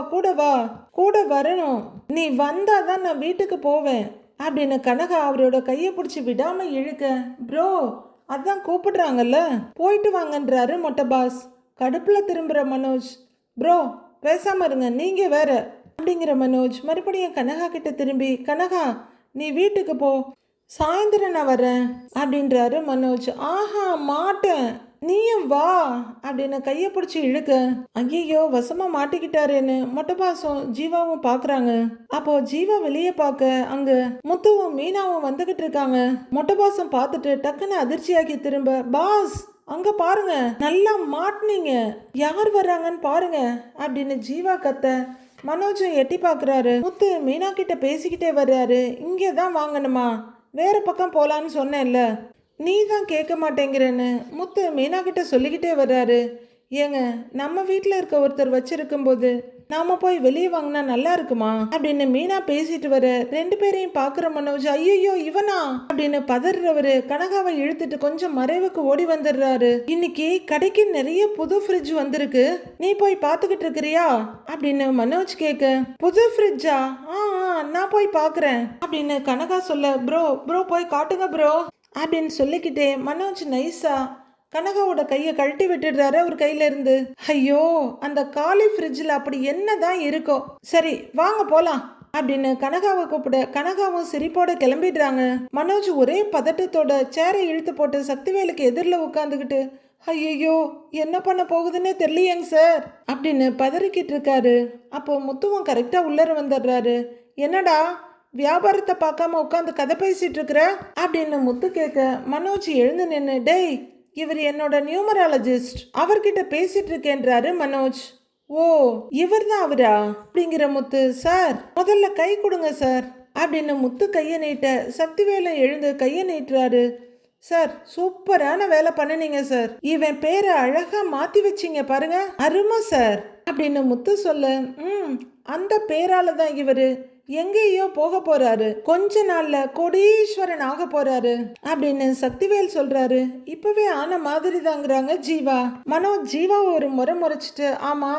கூட வரணும், நீ வந்தாதான் நான் வீட்டுக்கு போவேன் அப்படின்னு கனகா அவரோட கையை பிடிச்சி விடாம இழுக்க, ப்ரோ அதான் கூப்பிடுறாங்கல்ல போயிட்டு வாங்கன்றாரு மொட்டைபாஸ். கடுப்புல திரும்புற மனோஜ், ப்ரோ பேசாம இருங்க நீங்க வேற அப்படிங்கிற மனோஜ் மறுபடியும் கனகா கிட்ட திரும்பி, கனகா நீ வீட்டுக்கு போ, சாயந்தரம் நான் வரேன் அப்படின்றாரு மனோஜ். ஆஹா மாட்டேன், நீயும் வா அப்படின்னு கையை பிடிச்சி இழுக்க, ஐயோ வசமா மாட்டிக்கிட்டாரேன்னு மொட்டைபாசும் ஜீவாவும் பாக்குறாங்க. அப்போ ஜீவா வெளியே பார்க்க அங்க முத்துவும் மீனாவும் வந்துகிட்டு இருக்காங்க. மொட்டைபாசம் பார்த்துட்டு டக்குன்னு அதிர்ச்சியாக்கி திரும்ப, பாஸ் அங்க பாருங்க நல்லா மாட்டினீங்க, யார் வர்றாங்கன்னு பாருங்க அப்படின்னு ஜீவா கத்த மனோஜும் எட்டி பாக்குறாரு. முத்து மீனா கிட்ட பேசிக்கிட்டே வர்றாரு. இங்கே தான் வாங்கணுமா, வேற பக்கம் போலான்னு சொன்னேன்ல, நீ தான் கேட்க மாட்டேங்கிறேன்னு முத்து மீனா கிட்ட சொல்லிக்கிட்டே வர்றாரு. ஏங்க நம்ம வீட்டில் இருக்க ஒருத்தர் வச்சிருக்கும் போது நாம போய் வெளியே வாங்கினா நல்லா இருக்குமா அப்படின்னு மீனா பேசிட்டு வர 2 பேரையும் பாக்குற மனோஜ், ஐயோ இவனா அப்படின்னு பதறவரு கனகாவை இழுத்துட்டு கொஞ்சம் மறைவுக்கு ஓடி வந்துடுறாரு. இன்னைக்கு கடைக்கு நிறைய புது ஃப்ரிட்ஜ் வந்திருக்கு, நீ போய் பாத்துக்கிட்டு இருக்கிறியா அப்படின்னு மனோஜ் கேட்க, புது ஃப்ரிட்ஜா, நான் போய் பாக்குறேன் அப்படின்னு கனகா சொல்ல, ப்ரோ போய் காட்டுங்க ப்ரோ அப்படின்னு சொல்லிக்கிட்டே மனோஜ் நைஸா கனகாவோட கையை கழட்டி விட்டுடுறாரு அவர் கையில இருந்து. ஐயோ அந்த காலி ஃப்ரிட்ஜில் அப்படி என்னதான் இருக்கோ, சரி வாங்க போலாம் அப்படின்னு கனகாவை கூப்பிட கனகாவும் சிரிப்போட கிளம்பிடுறாங்க. மனோஜ் ஒரே பதட்டத்தோட சேரை இழுத்து போட்டு சக்திவேலுக்கு எதிரில் உட்காந்துக்கிட்டு, ஐயோ என்ன பண்ண போகுதுன்னே தெரியலையேங்க சார் அப்படின்னு பதறிக்கிட்டு இருக்காரு. அப்போ முத்துவும் கரெக்டா உள்ளர வந்துடுறாரு. என்னடா வியாபாரத்தை பார்க்காம உட்காந்து கதை பேசிட்டு இருக்கிற அப்படின்னு முத்து கேட்க மனோஜ் எழுந்து நின்று, டேய் இவர் என்னோட நியூமராலஜிஸ்ட், அவர்கிட்ட பேசிட்டு இருக்கேன்றாரு மனோஜ். ஓ இவர் தான் அவரா அப்படிங்கிற முத்து, சார் முதல்ல கை கொடுங்க சார் அப்படின்னு முத்து கையை நீட்ட சக்திவேலு எழுந்து கையை நீட்டுறாரு. சார் சூப்பரான வேலை பண்ணினீங்க சார், இவன் பேரை அழகா மாத்தி வச்சிங்க பாருங்க, அருமை சார் அப்படின்னு முத்து சொல்ல, அந்த பேரால தான் இவரு எங்கேயோ போக போறாரு, கொஞ்ச நாள்ல கோடீஸ்வரன் ஆக போறாரு அப்படின்னு சக்திவேல் சொல்றாரு. இப்பவே ஆன மாதிரி தாங்கிறாங்க ஜீவா. மனோஜ் ஜீவாவை ஒரு முறைச்சிட்டு, ஆமா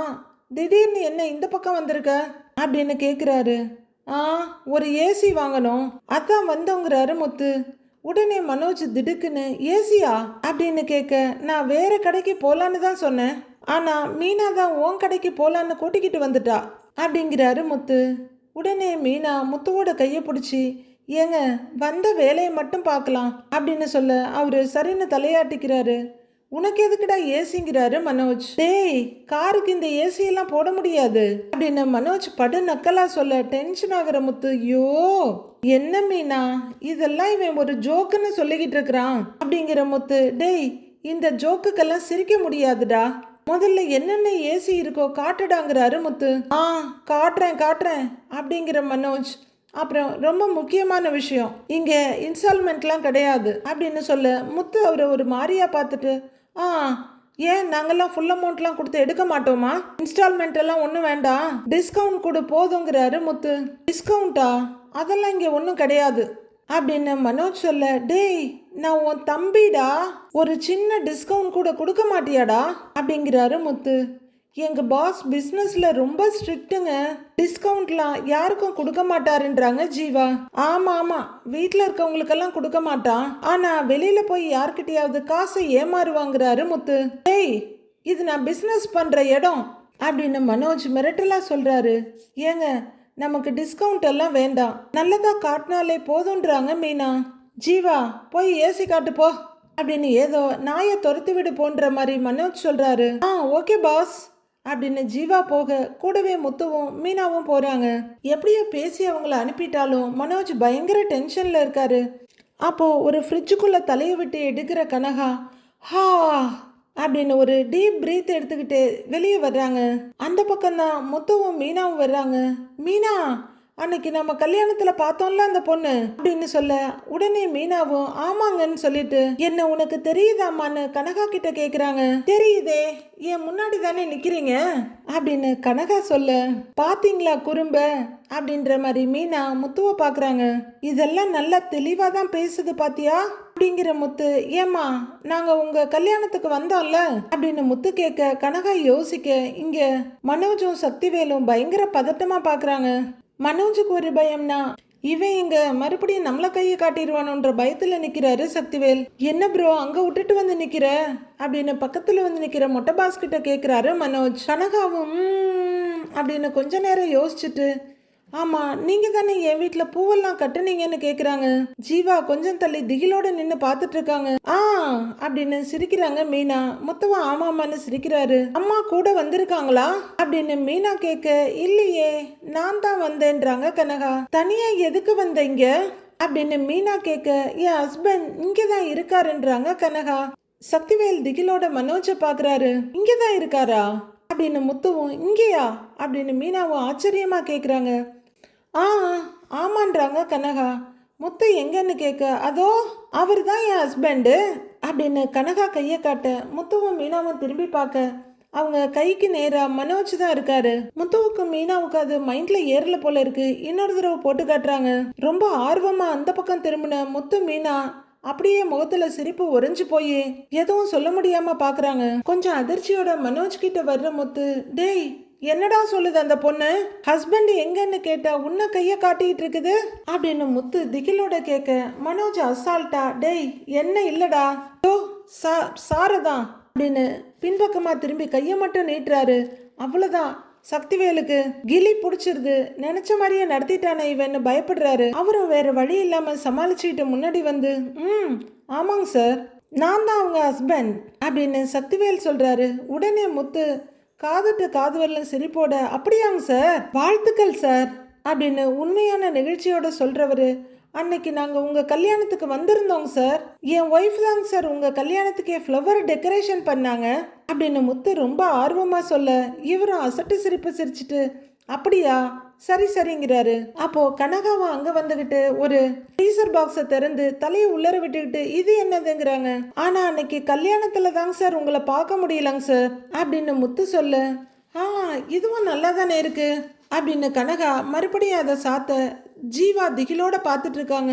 திடீர்னு என்ன இந்த பக்கம் வந்திருக்க அப்படின்னு கேக்குறாரு. ஒரு ஏசி வாங்கணும் அதான் வந்தோங்கிறாரு முத்து. உடனே மனோஜ் திடுக்குன்னு, ஏசியா அப்படின்னு கேட்க, நான் வேற கடைக்கு போலான்னு தான் சொன்னேன், ஆனா மீனா தான் உன் கடைக்கு போலான்னு கூட்டிக்கிட்டு வந்துட்டா அப்படிங்கிறாரு முத்து. உடனே மீனா முத்துவோட கையை பிடிச்சி, ஏங்க வந்த வேலையை மட்டும் பார்க்கலாம் அப்படின்னு சொல்ல அவரு சரின்னு தலையாட்டிக்கிறாரு. உனக்கு எதுக்குடா ஏசிங்கிறாரு மனோஜ். டேய் காருக்கு இந்த ஏசியெல்லாம் போட முடியாது அப்படின்னு மனோஜ் படு நக்கலா சொல்ல டென்ஷன் ஆகுற முத்து, ஐயோ என்ன மீனா இதெல்லாம் இவன் ஒரு ஜோக்குன்னு சொல்லிக்கிட்டு இருக்கிறான் அப்படிங்கிற முத்து, டேய் இந்த ஜோக்குக்கெல்லாம் சிரிக்க முடியாதுடா, முதல்ல என்னென்ன ஏசி இருக்கோ காட்டுடாங்கிறாரு முத்து. காட்டுறேன் அப்படிங்கிற மனோஜ். அப்புறம் ரொம்ப முக்கியமான விஷயம், இங்க இன்ஸ்டால்மெண்ட்லாம் கிடையாது அப்படின்னு சொல்ல முத்து அவரை ஒரு மாதிரியா பார்த்துட்டு, ஏன் நாங்கெல்லாம் ஃபுல் அமௌண்ட்லாம் கொடுத்து எடுக்க மாட்டோமா, இன்ஸ்டால்மெண்ட் எல்லாம் ஒன்றும் வேண்டாம், டிஸ்கவுண்ட் கூட போதுங்கிறாரு முத்து. டிஸ்கவுண்டா, அதெல்லாம் இங்கே ஒன்றும் கிடையாது அப்படின்னு மனோஜ் சொல்ல, டேய் நான் உன் தம்பிடா, ஒரு சின்ன டிஸ்கவுண்ட் கூட கொடுக்க மாட்டியாடா அப்படிங்கிறாரு முத்து. எங்க பாஸ் பிஸ்னஸ்ல ரொம்ப ஸ்ட்ரிக்ட்டுங்க, டிஸ்கவுண்ட்லாம் யாருக்கும் கொடுக்க மாட்டாருன்றாங்க ஜீவா. ஆமா வீட்டில் இருக்கவங்களுக்கெல்லாம் கொடுக்க மாட்டான், ஆனா வெளியில போய் யார்கிட்டயாவது காசை ஏமாறுவாங்கிறாரு முத்து. டேய் இது நான் பிஸ்னஸ் பண்ற இடம் அப்படின்னு மனோஜ் மிரட்டலா சொல்றாரு. ஏங்க நமக்கு டிஸ்கவுண்ட் எல்லாம் வேண்டாம், நல்லதா காட்டினாலே போதுன்றாங்க மீனா. ஜீவா போய் ஏசி காட்டு போ அப்படின்னு ஏதோ நாயை துரத்து விடு போன்ற மாதிரி மனோஜ் சொல்றாரு. ஓகே பாஸ் அப்படின்னு ஜீவா போக கூடவே முத்துவும் மீனாவும் போறாங்க. எப்படியோ பேசி அவங்கள அனுப்பிட்டாலும் மனோஜ் பயங்கர டென்ஷன்ல இருக்காரு. அப்போ ஒரு ஃப்ரிட்ஜுக்குள்ள தலையை விட்டு எடுக்கிற கனகா, ஹா அப்படின்னு ஒரு டீப் பிரீத் எடுத்துக்கிட்டு வெளியே வர்றாங்க. அந்த பக்கம்தான் முத்துவும் மீனாவும் வர்றாங்க. மீனா, அன்னைக்கு நம்ம கல்யாணத்துல பார்த்தோம்ல அந்த பொண்ணு அப்படின்னு சொல்ல, உடனே மீனாவும் ஆமாங்கன்னு சொல்லிட்டு, என்ன உனக்கு தெரியுதாமான்னு கனகா கிட்ட கேக்குறாங்க. தெரியுதே, என் முன்னாடி தானே நிக்கிறீங்க அப்படின்னு கனகா சொல்ல, பாத்தீங்களா குறும்ப அப்படின்ற மாதிரி மீனா முத்துவை பாக்குறாங்க. இதெல்லாம் நல்லா தெளிவா தான் பேசுது பாத்தியா அப்படிங்கிற முத்து, ஏமா நாங்க உங்க கல்யாணத்துக்கு வந்தோம்ல அப்படின்னு முத்து கேட்க, கனகா யோசிக்க, இங்க மனோஜும் சக்திவேலும் பயங்கர பதட்டமா பாக்குறாங்க. மனோஜுக்கு ஒரு பயம்னா, இவன் இங்க மறுபடியும் நம்மள கையை காட்டிடுவானுன்ற பயத்துல நிக்கிறாரு சக்திவேல். என்ன ப்ரோ அங்க விட்டுட்டு வந்து நிக்கிற அப்படின்னு பக்கத்துல வந்து நிக்கிற மொட்டை பாஸ் கிட்ட கேக்குறாரு மனோஜ். கனகாவும் அப்படின்னு கொஞ்ச நேரம் யோசிச்சுட்டு, ஆமா நீங்க தானே என் வீட்டுல பூவெல்லாம் கட்டுனீங்கன்னு கேக்குறாங்க. ஜீவா கொஞ்சம் தள்ளி திகிலோட நின்னு பாத்துட்டு இருக்காங்க. அப்படின்னு சிரிக்கிறாங்க மீனா. முத்துவா ஆமாமான்னு சிரிக்கிறாரு. அம்மா கூட வந்திருக்காங்களா அப்படின்னு மீனா கேட்க, இல்லையே நான் தான் வந்தேன்றாங்க கனகா. தனியா எதுக்கு வந்தீங்க அப்படின்னு மீனா கேட்க, என் ஹஸ்பண்ட் இங்கதான் இருக்காருன்றாங்க கனகா. சக்திவேல் திகிலோட மனோஜை பாக்குறாரு. இங்கதான் இருக்காரா அப்படின்னு முத்துவும், இங்கேயா அப்படின்னு மீனாவும் ஆச்சரியமா கேக்குறாங்க. ஆமான்றாங்க கனகா. முத்து எங்கன்னு கேட்க, அதோ அவர் தான் என் ஹஸ்பண்டு அப்படின்னு கனகா கையை காட்ட, முத்துவும் மீனாவும் திரும்பி பார்க்க, அவங்க கைக்கு நேரா மனோஜ் தான் இருக்காரு. முத்துவுக்கும் மீனாவுக்கு அது மைண்ட்ல ஏறல போல இருக்கு. இன்னொரு தடவை போட்டு காட்டுறாங்க. ரொம்ப ஆர்வமா அந்த பக்கம் திரும்பின முத்து மீனா அப்படியே முகத்துல சிரிப்பு உறைஞ்சு போய் எதுவும் சொல்ல முடியாம பாக்குறாங்க. கொஞ்சம் அதிர்ச்சியோட மனோஜ் கிட்ட வர்ற முத்து, டேய் என்னடா சொல்லுது அந்த பொண்ணு, ஹஸ்பண்ட் எங்கன்னு கேட்டா உன்ன கைய காட்டிட்டு இருக்குது அப்படின்னு முத்து திகிலோட கேட்க, மனோஜ் அசால்ட்டா, டேய் என்ன இல்லடா, சாரதான் அப்படின்னு பின்பக்கமா திரும்பி கைய மட்டும் நீட்டுறாரு. அவ்வளவுதான், சக்திவேலுக்கு கிளி பிடிச்சிருது. நினைச்ச மாதிரியே நடத்திட்டானே இவன்னு பயப்படுறாரு. அவரும் வேற வழி இல்லாம சமாளிச்சுக்கிட்டு முன்னாடி வந்து, ஆமாங்க சார், நான் தான் அவங்க ஹஸ்பண்ட் அப்படின்னு சக்திவேல் சொல்றாரு. உடனே முத்து காதுட்டு காது வரல சிரிப்போட, அப்படியாங்க சார், வாழ்த்துக்கள் சார் அப்படின்னு உண்மையான நிகழ்ச்சியோட சொல்றவரு, அன்னைக்கு நாங்கள் உங்கள் கல்யாணத்துக்கு வந்திருந்தோங்க சார். என் ஒய்ஃப் தாங்க சார் உங்கள் கல்யாணத்துக்கே ஃப்ளவர் டெக்கரேஷன் பண்ணாங்க அப்படின்னு முத்து ரொம்ப ஆர்வமாக சொல்ல, இவரும் அசட்டு சிரிப்பு சிரிச்சிட்டு, அப்படியா சரி சரிங்கிறாரு. அப்போ கனகாவை அங்க வந்துகிட்டு ஒரு டீசர் பாக்ஸை திறந்து தலையை உள்ளர விட்டுக்கிட்டு, இது என்னதுங்கிறாங்க. ஆனா அன்னைக்கு கல்யாணத்துல தாங்க சார் உங்களை பார்க்க முடியலங்க சார் அப்படின்னு முத்து சொல்ல, இதுவும் நல்லா தானே இருக்கு அப்படின்னு கனகா மறுபடியும் அதை சாத்த ஜீவா திகிலோட பாத்துட்டு இருக்காங்க.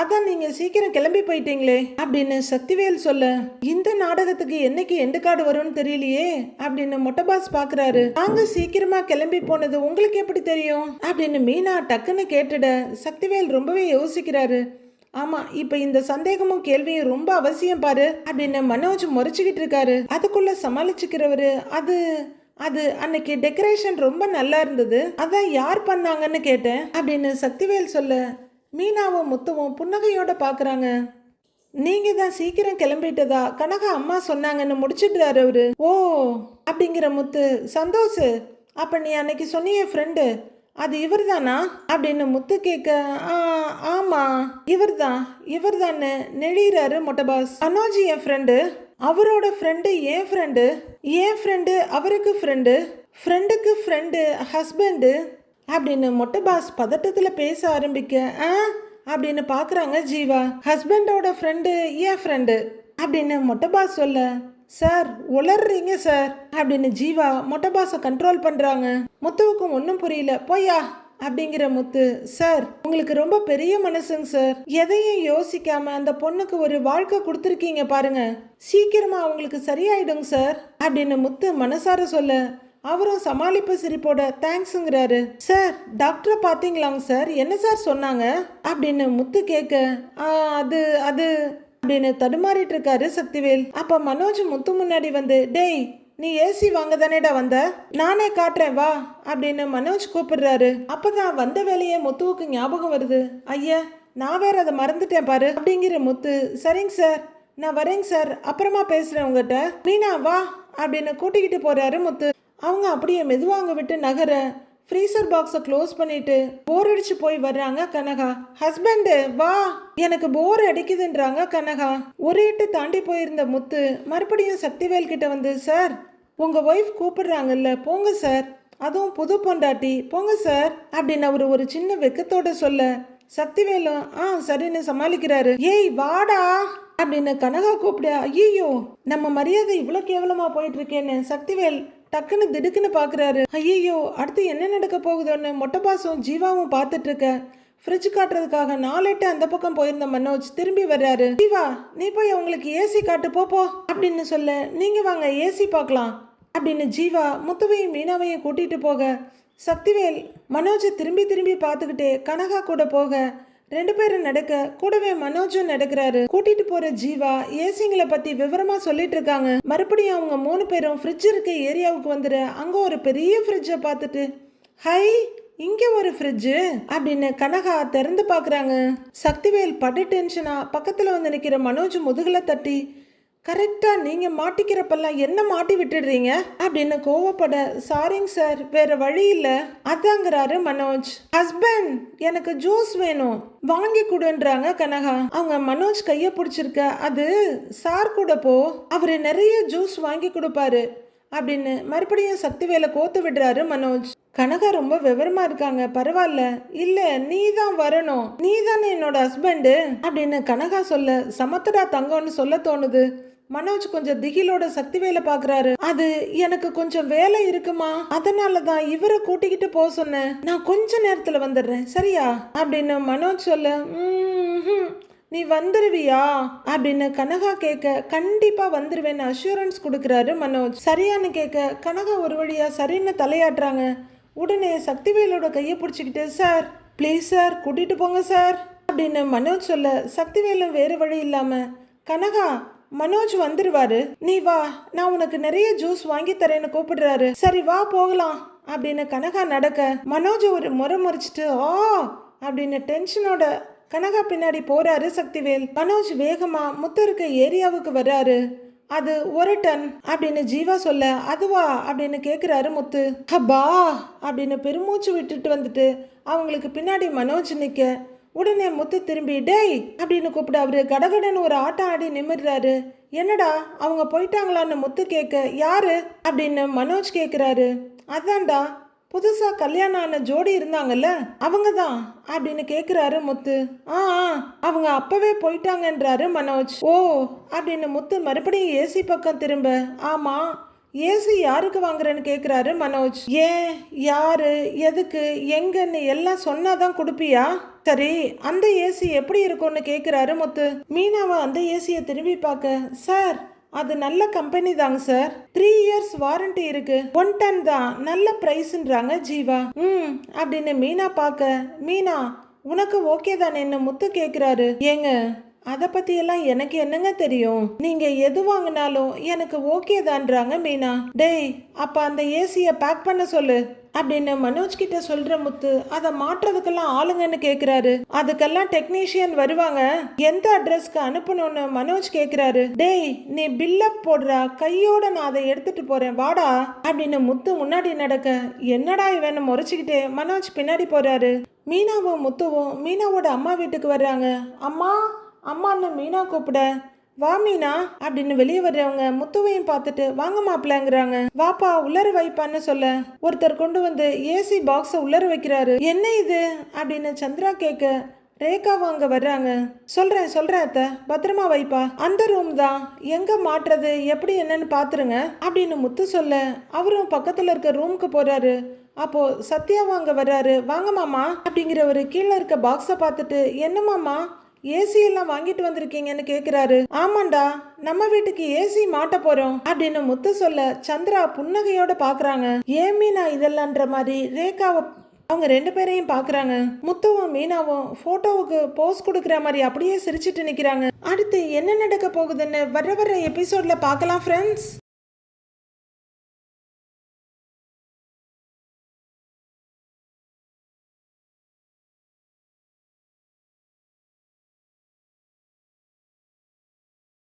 அதான் நீங்க சீக்கிரம் கிளம்பி போயிட்டீங்களே அப்படின்னு சக்திவேல் சொல்ல, இந்த நாடகத்துக்கு என்னைக்கு எண்டு கார்டு வரும்னு தெரியலையே அப்படின்னு மொட்டை பாஸ் பாக்குறாரு. நாங்க சீக்கிரமா கிளம்பி போனது உங்களுக்கு எப்படி தெரியும் அப்படின்னு மீனா டக்குன்னு கேட்டுட சக்திவேல் ரொம்பவே யோசிக்கிறாரு. ஆமா, இப்ப இந்த சந்தேகமும் கேள்வியும் ரொம்ப அவசியம் பாரு அப்படின்னு மனோஜ் முறைச்சுக்கிட்டு இருக்காரு. அதுக்குள்ள சமாளிச்சுக்கிறவரு, அது அன்னைக்கு டெக்கரேஷன் ரொம்ப நல்லா இருந்தது, அதான் யார் பண்ணாங்கன்னு கேட்டேன் அப்படின்னு சக்திவேல் சொல்ல, மீனாவும் முத்துவும் புன்னகையோட பாக்குறாங்க. நீங்க தான் சீக்கிரம் கிளம்பிட்டதா கனகா அம்மா சொன்னாங்கன்னு முடிச்சிடுறாரு அவரு. ஓ அப்படிங்கிற முத்து, சந்தோஷ் அப்ப நீ அன்னைக்கு சொன்னிய ஃப்ரெண்டு அது இவர் தானா அப்படின்னு முத்து கேட்க, ஆமா இவர்தான்னு நெளிறாரு மொட்டபாஸ். அனோஜி என் ஃப்ரெண்டு, அவரோட ஃப்ரெண்டு என் ஃப்ரெண்டு அவருக்கு ஃப்ரெண்டுக்கு ஃப்ரெண்டு ஹஸ்பண்டு அப்படின்னு மொட்டை பாஸ் பதட்டத்தில் பேச ஆரம்பிக்க, அப்படின்னு பார்க்குறாங்க ஜீவா. ஹஸ்பண்டோட ஃப்ரெண்டு என் ஃப்ரெண்டு அப்படின்னு மொட்டை பாஸ் சொல்ல, சார் உளர்றீங்க சார் அப்படின்னு ஜீவா மொட்டை பாஸை கண்ட்ரோல் பண்ணுறாங்க. முத்துவுக்கும் ஒன்றும் புரியல. போயா அப்படிங்கிற முத்து, சார் உங்களுக்கு ரொம்ப பெரிய மனசுங்க சார், எதையும் யோசிக்காம அந்த பொண்ணுக்கு ஒரு வாழ்க்கை கொடுத்துருக்கீங்க பாருங்க, சீக்கிரமா அவங்களுக்கு சரியாயிடுங்க சார் அப்படின்னு முத்து மனசார சொல்ல, அவரும் சமாளிப்பு சிரிப்போட தேங்க்ஸுங்கிறாரு. சார் டாக்டரை பார்த்தீங்களாங்க சார், என்ன சார் சொன்னாங்க அப்படின்னு முத்து கேட்க, அது அப்படின்னு தடுமாறிட்டு இருக்காரு சக்திவேல். அப்ப மனோஜ் முத்து முன்னாடி வந்து, டேய் நீ ஏசி வாங்க தானேடா வந்த, நானே காட்டுறேன் வா அப்படின்னு மனோஜ் கூப்பிடுறாரு. அப்பதான் வந்த வேலையே முத்துவுக்கு ஞாபகம் வருது. ஐயா நான் வேற அதை மறந்துட்டேன் பாரு அப்படிங்கிற முத்து, சரிங்க சார் நான் வரேங்க சார், அப்புறமா பேசுறேன் உங்ககிட்ட. மீனா வா அப்படின்னு கூட்டிக்கிட்டு போறாரு முத்து. அவங்க அப்படியே மெதுவாங்க விட்டு நகர ஃப்ரீசர் பாக்ஸை க்ளோஸ் பண்ணிட்டு போர் அடிச்சு போய் வர்றாங்க கனகா. ஹஸ்பண்டு வா, எனக்கு போர் அடிக்குதுன்றாங்க கனகா. ஒரு எட்டு தாண்டி போயிருந்த முத்து மறுபடியும் சக்திவேல் கிட்ட வந்து, சார் உங்க ஒய்ஃப் கூப்பிடுறாங்கல்ல, போங்க சார், அதுவும் புது பொண்டாட்டி, போங்க சார் அப்படின்னு அவர் ஒரு சின்ன வெக்கத்தோட சொல்ல, சக்திவேலும் சரின்னு சமாளிக்கிறாரு. ஏய் வாடா அப்படின்னு கனகா கூப்பிட, ஐயோ நம்ம மரியாதை இவ்வளோ கேவலமா போயிட்டு இருக்கேன்னு சக்திவேல் டக்குன்னு திடுக்குன்னு பாக்குறாரு. ஐயோ அடுத்து என்ன நடக்க போகுதோன்னு மொட்டை பாசும் ஜீவாவும் பார்த்துட்டு இருக்க. ஃப்ரிட்ஜ் காட்டுறதுக்காக 4 எட்டு அந்த பக்கம் போயிருந்த மனோஜ் திரும்பி வர்றாரு. ஜீவா நீ போய் அவங்களுக்கு ஏசி காட்டு போ அப்படின்னு சொல்ல, நீங்க வாங்க ஏசி பார்க்கலாம் அப்படின்னு ஜீவா முத்துவையும் மீனாவையும் கூட்டிட்டு போக, சக்திவேல் மனோஜை திரும்பி திரும்பி பார்த்துக்கிட்டே கனகா கூட போக 2 பேரும் நடக்க, கூடவே மனோஜும் நடக்கிறாரு. கூட்டிட்டு போற ஜீவா ஏசிங்களை பத்தி விவரமா சொல்லிட்டு இருக்காங்க. மறுபடியும் அவங்க 3 பேரும் ஃப்ரிட்ஜ் இருக்க ஏரியாவுக்கு வந்துட, அங்க ஒரு பெரிய ஃப்ரிட்ஜை பார்த்துட்டு, ஹை இங்க ஒரு ஃப்ரிட்ஜ் அப்படின்னு கனகா திறந்து பாக்குறாங்க. சக்திவேல் படு டென்ஷனா பக்கத்துல வந்து நிக்கிற மனோஜ் முதுகுல தட்டி, கரெக்டா நீங்க மாட்டிக்கிறப்பெல்லாம் என்ன மாட்டி விட்டுடுறீங்க அப்படின்னு கோவப்பட, சாரிங்க சார் வேற வழி இல்ல அதாங்கிறாரு மனோஜ். ஹஸ்பண்ட் எனக்கு ஜூஸ் வேணும் வாங்கி கொடுன்றாங்க கனகா. அவங்க மனோஜ் கைய பிடிச்சிருக்க, அது சார் கூட போ, அவரு நிறைய ஜூஸ் வாங்கி கொடுப்பாரு அப்படின்னு மறுபடியும் சக்திவேலை கோத்து விடுறாரு மனோஜ். கனகா ரொம்ப விவரமா இருக்காங்க, பரவாயில்ல, இல்ல நீ தான் வரணும், நீ தானே என்னோட ஹஸ்பண்டு அப்படின்னு கனகா சொல்ல, சமத்தடா தங்கம்னு சொல்ல தோணுது. மனோஜ் கொஞ்சம் திகிலோட சக்திவேலை பாக்குறாரு. அது எனக்கு கொஞ்சம் வேலை இருக்குமா, அதனாலதான் இவரை கூட்டிக்கிட்டு போக சொன்னேன், நான் கொஞ்ச நேரத்துல வந்துடுறேன் சரியா அப்படின்னு மனோஜ் சொல்ல, நீ வந்துருவியா அப்படின்னு கனகா கேட்க, கண்டிப்பா வந்துருவேன்னு அஷூரன்ஸ் கொடுக்கறாரு மனோஜ். சரியான்னு கேட்க கனகா ஒரு வழியா சரின்னு தலையாட்டுறாங்க. உடனே சக்திவேலோட கையை பிடிச்சிக்கிட்டு, சார் ப்ளீஸ் சார் கூட்டிட்டு போங்க சார் அப்படின்னு மனோஜ் சொல்ல, சக்திவேலும் வேறு வழி இல்லாம, கனகா மனோஜ் வந்துருவாரு, நீ வா, நான் உனக்கு நிறைய ஜூஸ் வாங்கி தரேன்னு கூப்பிடுறாரு, சரி வா போகலாம் அப்படின்னு கனகா நடக்க, மனோஜ் ஒரு முறைச்சிட்டு அப்படின்னு டென்ஷனோட கனகா பின்னாடி போறாரு சக்திவேல். மனோஜ் வேகமா முத்து இருக்க ஏரியாவுக்கு வர்றாரு. அது 1 டன் அப்படின்னு ஜீவா சொல்ல, அதுவா அப்படின்னு கேக்குறாரு முத்து. ஹப்பா அப்படின்னு பெருமூச்சு விட்டுட்டு வந்துட்டு அவங்களுக்கு பின்னாடி மனோஜ் நிக்க, உடனே முத்து திரும்பி டேய் அப்படின்னு கூப்பிட, அவரு கடகடன்னு ஒரு ஆட்டம் ஆடி நிமிடுறாரு. என்னடா அவங்க போயிட்டாங்களான்னு முத்து கேட்க, யாரு அப்படின்னு மனோஜ் கேக்குறாரு. அதான்டா புதுசா கல்யாணம் ஆன ஜோடி இருந்தாங்கல்ல அவங்க தான் அப்படின்னு கேக்குறாரு முத்து. அவங்க அப்பவே போயிட்டாங்கன்றாரு மனோஜ். ஓ அப்படின்னு முத்து மறுபடியும் ஏசி பக்கம் திரும்ப, ஆமா ஏசி யாருக்கு வாங்குறேன்னு கேக்குறாரு மனோஜ். ஏன் யாரு எதுக்கு எங்கன்னு எல்லாம் சொன்னாதான் கொடுப்பியா, சரி அந்த ஏசி எப்படி இருக்கும்னு கேக்குறாரு முத்து. மீனாவை அந்த ஏசியை திரும்பி பார்க்க, சார் அது நல்ல கம்பெனி தாங்க சார், 3 இயர்ஸ் வாரண்டி இருக்கு, 1 டன் தான், நல்ல பிரைஸ்ன்றாங்க ஜீவா. அப்படின்னு மீனா பார்க்க, மீனா உனக்கு ஓகே தானே என்ன முத்து கேக்குறாரு. ஏங்க அதை பத்தி எல்லாம் எனக்கு என்னங்க தெரியும், நீங்க எது வாங்கினாலும் எனக்கு ஓகே தான்றாங்க மீனா. டேய் அப்ப அந்த ஏசியை பேக் பண்ண சொல்லு அப்படின்னு மனோஜ் கிட்ட சொல்ற முத்து, அதை மாற்றுறதுக்கெல்லாம் ஆளுங்கன்னு கேக்குறாரு. அதுக்கெல்லாம் டெக்னீஷியன் வருவாங்க, எந்த அட்ரஸ்க்கு அனுப்பணும்னு மனோஜ் கேக்குறாரு. டேய் நீ பில்ல போடுறா, கையோட நான் அதை எடுத்துட்டு போறேன் வாடா அப்படின்னு முத்து முன்னாடி நடக்க, என்னடா இவன் முறைச்சுக்கிட்டே மனோஜ் பின்னாடி போறாரு. மீனாவும் முத்துவும் மீனாவோட அம்மா வீட்டுக்கு வர்றாங்க. அம்மா அம்மான்னு மீனா கூப்பிட, வா மீனா அப்படின்னு வெளியே வர்றவங்க முத்துவையும் பார்த்துட்டு வாங்க மாப்பிள்ளங்கிறாங்க. வாப்பா உள்ளர வைப்பான்னு சொல்ல, ஒருத்தர் கொண்டு வந்து ஏசி பாக்ஸை உள்ளர வைக்கிறாரு. என்ன இது அப்படின்னு சந்திரா கேட்க, ரேகாவை அங்க வர்றாங்க. சொல்றேன் அத்தை, பத்திரமா வைப்பா, அந்த ரூம் தான், எங்க மாட்டுறது எப்படி என்னன்னு பாத்துருங்க அப்படின்னு முத்து சொல்ல, அவரும் பக்கத்துல இருக்க ரூமுக்கு போறாரு. அப்போ சத்யாவும் அங்க வர்றாரு. வாங்க மாமா அப்படிங்கிறவரு கீழே இருக்க பாக்ஸை பார்த்துட்டு, என்ன மாமா ஏசி எல்லாம் வாங்கிட்டு வந்திருக்கீங்கன்னு கேக்குறாரு. ஆமாண்டா நம்ம வீட்டுக்கு ஏசி மாட்ட போறோம் அப்படின்னு முத்து சொல்ல, சந்திரா புன்னகையோட பாக்குறாங்க. ஏன் மீனா இதெல்லாம்ன்ற மாதிரி ரேகாவை அவங்க 2 பேரையும் பாக்குறாங்க. முத்துவும் மீனாவும் போட்டோவுக்கு போஸ் கொடுக்குற மாதிரி அப்படியே சிரிச்சிட்டு நிக்கிறாங்க. அடுத்து என்ன நடக்க போகுதுன்னு வர எபிசோட்ல பார்க்கலாம் ஃப்ரெண்ட்ஸ்.